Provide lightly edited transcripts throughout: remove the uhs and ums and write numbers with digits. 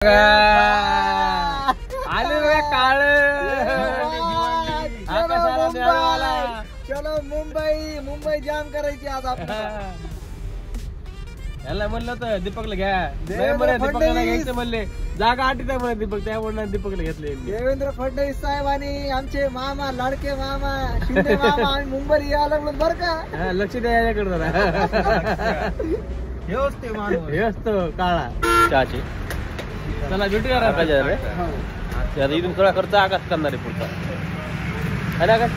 चलो मुंबई जाम करायची आज आपल्याला. याला म्हणलं तर दीपकला घ्या, दीपकला घ्यायचं म्हणले, जागा आठीत आहे म्हणे दीपक, त्यामुळे दीपकला घेतले. देवेंद्र फडणवीस साहेब आणि आमचे मामा, लाडके मामा, शिंदे मामा आम्ही मुंबईला यायला लागलो बर का. लक्ष द्या याच्याकडे जरा. हे असतो काळा चहाचे. चला भेटूया पाहिजे रे. आता इथून थोडा खर्च आकाश करणार आहे पुढचा, है ना आकाश?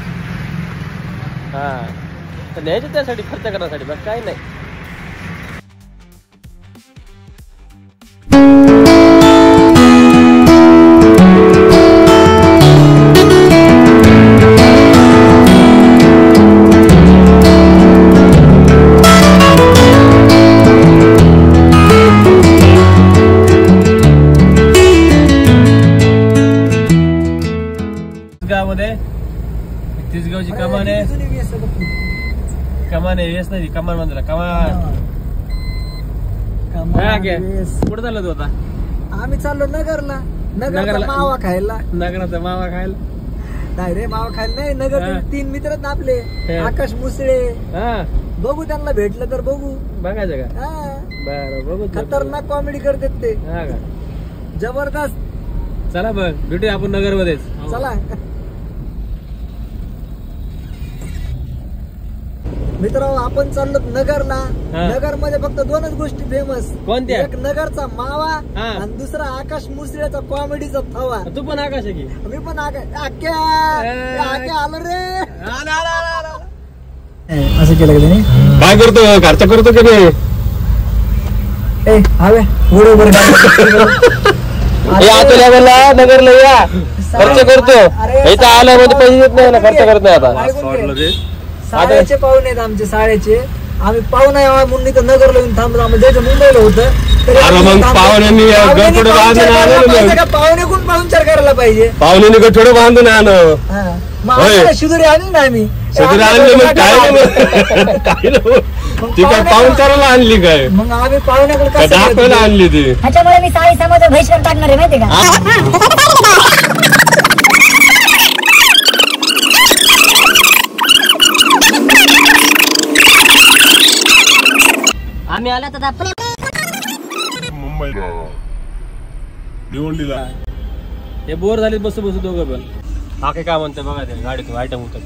हा, तर न्यायचं त्यासाठी, खर्च करण्यासाठी, बस काही नाही. तिसगावची कमान आहे, कमान आहे, येस नाही कमान म्हणतो, कमान. कुठं चाललो तू आता? आम्ही चाललो नगरला. नगरला मावा खायला. नगराचा मावा खायला नाही रे, मावा खायला नाही. नगर 3 मित्र आहेत आपले, आकाश मुसळे. बघू त्यांना भेटलं तर बघू, बघायचं का? बरं बघू. खतरनाक कॉमेडी करतात ते, जबरदस्त. चला बघ भेटूया आपण नगर मध्येच. चला मित्र, आपण चाललो नगरला. नगर मध्ये फक्त 2च गोष्टी फेमस. कोणत्या? एक नगरचा मावा आणि दुसरा आकाश मुसळेचा कॉमेडीचा थवा. तू पण आकाश आहे की? मी पण आकाश. आलो रे. असं केलं का त्याने? काय करतो? खर्च करतो की नाही? हवे बरोबर नगरला या, खर्च करतो. इथं आल्यामध्ये पैसे देत नाही ना, खर्च करत नाही. आता साड्याचे पाहुणे आहेत आमचे, साड्याचे. आम्ही पाहुणा यावा म्हणून इथं नगरला येऊन थांबलो. आम्हाला जायचं मुंबईला होतं. पाहुणे कोण पाहुणचार करायला पाहिजे? पाहुणे गठोडं बांधून आणो. शिदुरी आणली ना आम्ही. ती काय पाहुणचाराला आणली काय? मग आम्ही पाहुण्याकडे दाखवायला आणली ती. त्याच्यामुळे मी साडी समाज बहिष्कार टाकणार आहे, माहिती का? आम्ही आला तर मुंबईला भिवंडीला हे बोर झाले बसू दोघं पण. बाकी काय म्हणते बघा, ते गाडीतून आयटम होता.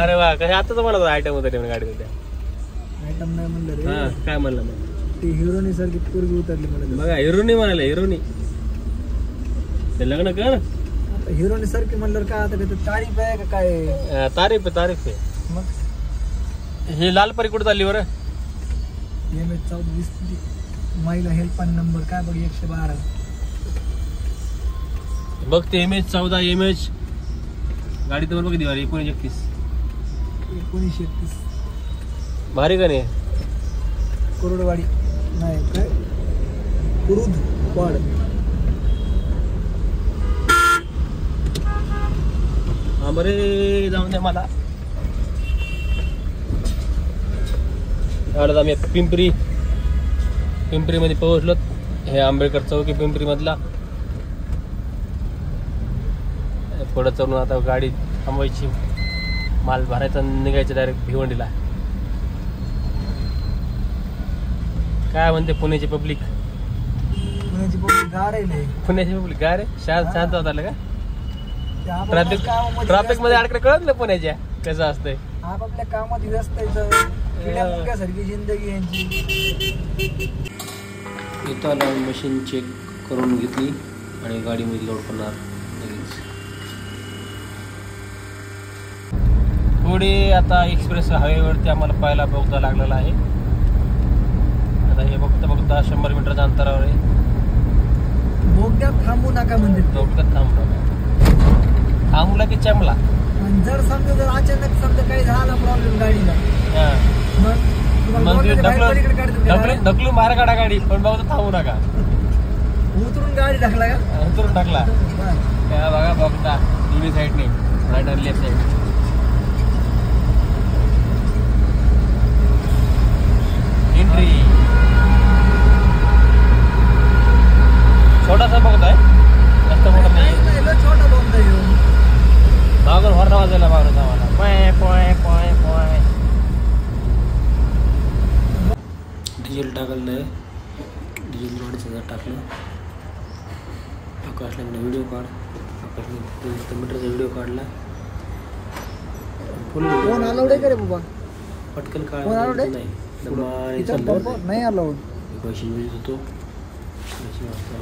अरे वा, कसे आता म्हणत आयटम होता गाडीत? आयटम नाही म्हणलं रे. काय म्हणलं मग? ती हिरोनी सारखी पोरगी उतरली म्हणलं. बघा हिरोनी म्हणाले, हिरोनी. ते लग्न कर हिरोनी सारखी म्हणलं काय? आता तारीफ आहे का काय? तारीफ आहे. मग हे लालपरी कुठं चालली बरं? MH14 महिला हेल्पलाईन नंबर काय बघ, 112 बघ ते. MH14 MH गाडी तर बघ दिवाळी 1931 भारी का नाही? कुरुडवाडी नाही काय, कुरुदवाड. हा बरे, जाऊन द्या मला. आम्ही पिंपरी मध्ये पोहोचलो. हे आंबेडकर चौक आहे पिंपरी मधला. पुढं चढून आता गाडी थांबवायची, माल भरायचा, निघायचं डायरेक्ट भिवंडीला. काय म्हणते पुण्याची पब्लिक? पुण्याची पब्लिक गार आहे. पुण्याची पब्लिक गार आहे. शांत होत आलं का? ट्रॅफिक मध्ये अडकडे कळत नाही पुण्याच्या कसं असतंय. आपापल्या कामात व्यस्त सारखी जिंदगी यांची. इथं मशीन चेक करून घेतली आणि गाडीमध्ये लोड करणार. पुढे आता एक्सप्रेस हायवेवरती आम्हाला पहिला बोगदा लागलेला आहे. आता हे बघता 100 मीटरच्या अंतरावर आहे. बोगद्यात थांबू नका म्हणजे? बोगद्यात थांबू नका. थांबला की चमला. जर अचानक समजा काही झाला प्रॉब्लेम गाडीला, ढकलू मारा काढा गाडी, पण बघता थांबू नका. उतरून गाडी ढकला का? उतरून टाकला काय बघा, बघता दोन्ही साईडने, राईट आणि लेफ्ट साईड. एंट्री आहे. डिझेल 2,500 टाकलं. आकाशला मी व्हिडिओ काढ. आकाशने 300 मीटरचा व्हिडिओ काढला. फुल कोण अलाउड आहे का रे बाबा? पटकन कोण allowed आहे? नाही इथं पंप नाही अलाउड. पैसे मिळत होतो. पैसे वाजता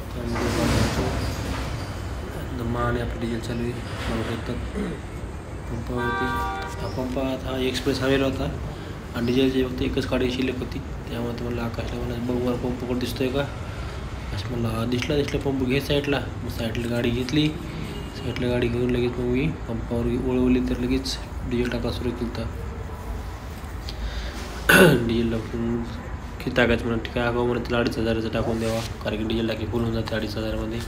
दम्मा आणि आपलं डिझेल चालू आहे. मला येतात पंपावरती. हा पंपात हा एक्सप्रेस हवेला होता आणि डिझेलची फक्त एकच गाडी शिल्लक होती. त्यामुळे तुम्हाला आकाशला मला बघ पंप कुठं दिसतोय का असं मला दिसला पंप घे साईडला. मग साईडला गाडी घेतली. साईडला गाडी घेऊन लगेच मग मी पंपावर वळवली तर लगेच डिझेल टाका सुरू केलं. डिझेल किती टाकायचं म्हणून ठीक आहे. अगाऊ म्हणून तिला 2,500 टाकून द्यावा कारण की डिझेल टाकी फुल होऊन जाते. 2,500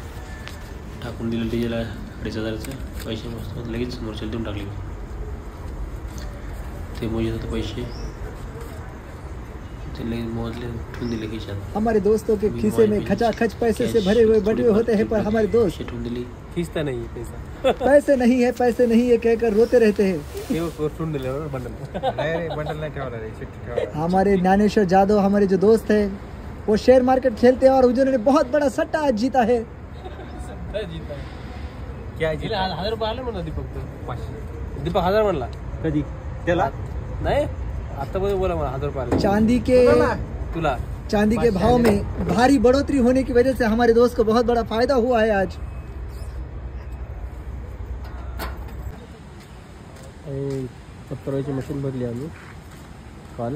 टाकून दिलं डिझेल 2,500 पैसे मस्त लगेच समोरच्या देऊन टाकले. ते मोजत होते पैसे ते लगेच मोजले ठेवून दिले खिशात. हमारे दोस्तों के खीसे में खचाखच पैसे से भरे हुए बटुए होते हैं पर हमारे दोस्त ठेवून दिली. खींचता नहीं है पैसा. पैसे नहीं है कहकर रोते रहते हैं. बंडल नहीं ठेवला रे, चिट्ठी ठेवला. हमारे ज्ञानेश्वर जादव हमारे जो दोस्त हैं वो शेयर मार्केट खेलते हैं और उन्होंने बहुत बड़ा सट्टा आज जीता है. क्या दिले 1,000 रुपये आले म्हणा दीपक. 500. दीपक 1,000 म्हणला कधी त्याला नाही आता बोला मला 1,000 रुपये आले तुला. चांदी के भाव में भारी बढ़ोतरी होने की वजह से हमारे दोस्त को बहुत बड़ा फायदा हुआ है आज. पत्तराची मशीन भरली आम्ही काल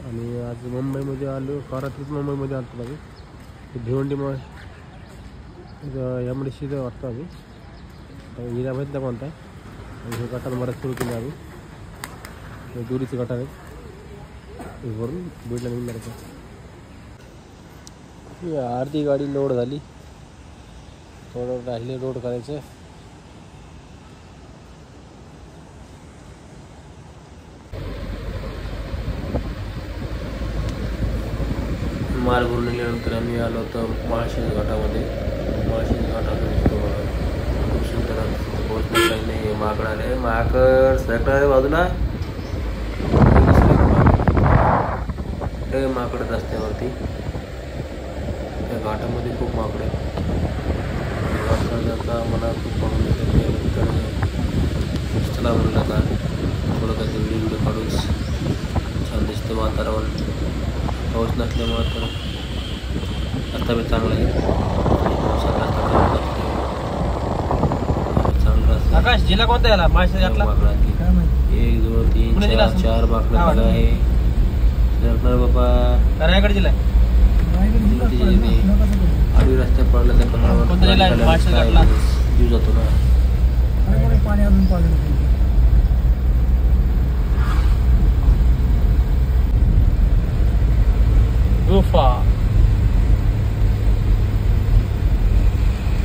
आणि आज मुंबईमध्ये आलो. रात्रीच मुंबईमध्ये आलो आम्ही. भिवंडी मग यामुळे शिजा वाटतो आम्ही. हिरा माहितला कोणता आणि हे गटार मरात सुरू केले आम्ही. दुरीचे गटार आहेत भरून बीडला निघणार आहे. अर्धी गाडी लोड झाली. थोडं राहिले लोड करायचं. माल भरून निघाल्यानंतर आम्ही आलो होतो माळशेज घाटामध्ये. माळशेज घाटामध्ये खूप सुंदर पोहोचणं काही नाही. माकड आले. माकड सगळं आहे बाजूला. हे माकड रस्त्यावरती त्या घाटामध्ये खूप माकड आहे. घाटाचा मला खूप मागून तर चला म्हणलं का थोडं काही व्हिडिओ काढूच. छान दिसतं वातावरण. पाऊस नसल्यामुळं तर रस्ता बी चांगला आहे. चांगला आकाश जिल्हा कोणता याला माहिती घातला. 1 2 3 4 माकडं झालं आहे. बाबा रायगड जिल्हा आडवी रस्त्या पडला त्या जीव जातो ना. पाणी अजून पाहिजे. गुफा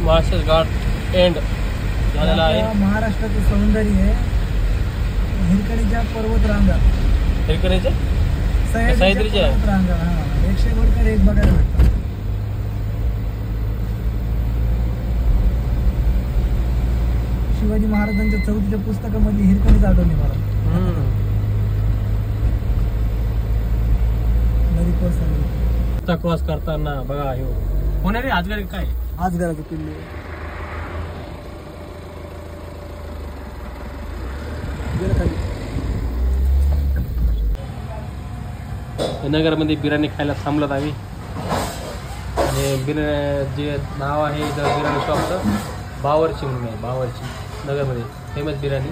माळशेज घाट एंड झालेला आहे. महाराष्ट्राचं सौंदर्य आहे. हिरकणीच्या पर्वत रांगा. हिरकणीचे सह्याद्रीचे पर्वत रांगा 100 वर्कर एक बघायला भेटतात. शिवाजी महाराजांच्या 4थीच्या पुस्तकामध्ये हिरकणीच आठवली मला. नदी कोसळली. क्रॉस करताना बघा हे कोण आहे रे आजगर काय आजगराचं किल्ले. नगरमध्ये बिर्याणी खायला थांबलोत आम्ही. आणि बिर्याणी जे नाव आहे इथं बिर्याणी शॉपचं बावर्ची म्हणून आहे. बावर्ची नगरमध्ये फेमस बिर्याणी.